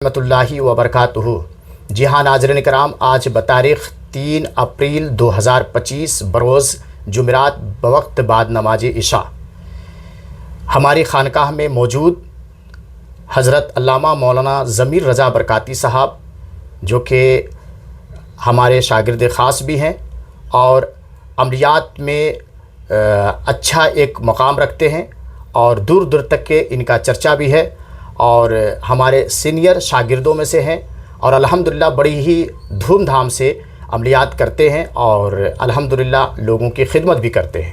رحمۃ اللہ وبرکاتہ۔ جی ہاں ناظرین کرام، آج بتاریخ 3 اپریل 2025 بروز جمعرات بوقت بعد نماز عشاء ہماری خانقاہ میں موجود حضرت علامہ مولانا ضمیر رضا برکاتی صاحب، جو کہ ہمارے شاگرد خاص بھی ہیں اور عملیات میں اچھا ایک مقام رکھتے ہیں اور دور دور تک کے ان کا چرچا بھی ہے اور ہمارے سینئر شاگردوں میں سے ہیں اور الحمدللہ بڑی ہی دھوم دھام سے عملیات کرتے ہیں اور الحمدللہ لوگوں کی خدمت بھی کرتے ہیں۔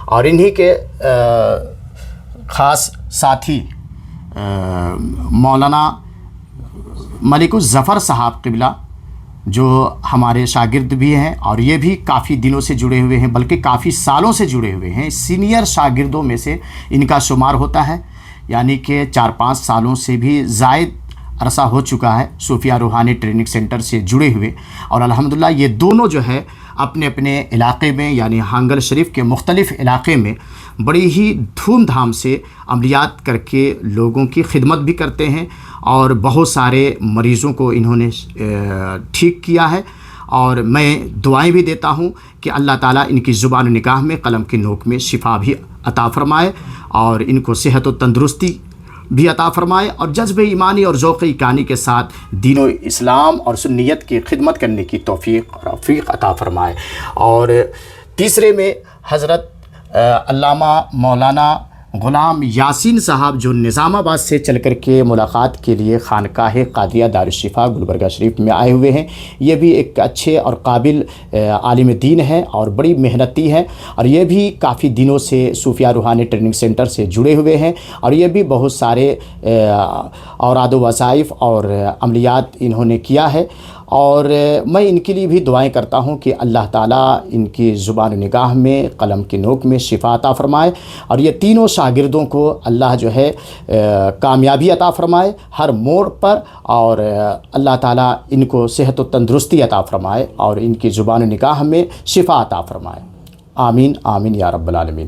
اور انہی کے خاص ساتھی مولانا ملک الظفر صاحب قبلہ، جو ہمارے شاگرد بھی ہیں اور یہ بھی کافی دنوں سے جڑے ہوئے ہیں، بلکہ کافی سالوں سے جڑے ہوئے ہیں، سینئر شاگردوں میں سے ان کا شمار ہوتا ہے، یعنی کہ 4-5 سالوں سے بھی زائد عرصہ ہو چکا ہے صوفیہ روحانی ٹریننگ سینٹر سے جڑے ہوئے۔ اور الحمدللہ یہ دونوں جو ہے اپنے اپنے علاقے میں، یعنی ہانگل شریف کے مختلف علاقے میں بڑی ہی دھوم دھام سے عملیات کر کے لوگوں کی خدمت بھی کرتے ہیں اور بہت سارے مریضوں کو انہوں نے ٹھیک کیا ہے۔ اور میں دعائیں بھی دیتا ہوں کہ اللہ تعالیٰ ان کی زبان و نگاہ میں، قلم کی نوک میں شفا بھی عطا فرمائے اور ان کو صحت و تندرستی بھی عطا فرمائے اور جذب ایمانی اور ذوق ایقانی کے ساتھ دین و اسلام اور سنیت کی خدمت کرنے کی توفیق اور رفیق عطا فرمائے۔ اور تیسرے میں حضرت علامہ مولانا غلام یاسین صاحب، جو نظام آباد سے چل کر کے ملاقات کے لیے خانقاہ قادریہ دارالشفا گلبرگہ شریف میں آئے ہوئے ہیں۔ یہ بھی ایک اچھے اور قابل عالم دین ہیں اور بڑی محنتی ہیں اور یہ بھی کافی دنوں سے صوفیہ روحانی ٹریننگ سینٹر سے جڑے ہوئے ہیں اور یہ بھی بہت سارے اوراد و وظائف اور عملیات انہوں نے کیا ہے۔ اور میں ان کے لیے بھی دعائیں کرتا ہوں کہ اللہ تعالیٰ ان کی زبان و نگاہ میں، قلم کی نوک میں شفا عطا فرمائے اور یہ تینوں شاگردوں کو اللہ جو ہے کامیابی عطا فرمائے ہر موڑ پر، اور اللہ تعالیٰ ان کو صحت و تندرستی عطا فرمائے اور ان کی زبان و نگاہ میں شفا عطا فرمائے۔ آمین آمین یا رب العالمین۔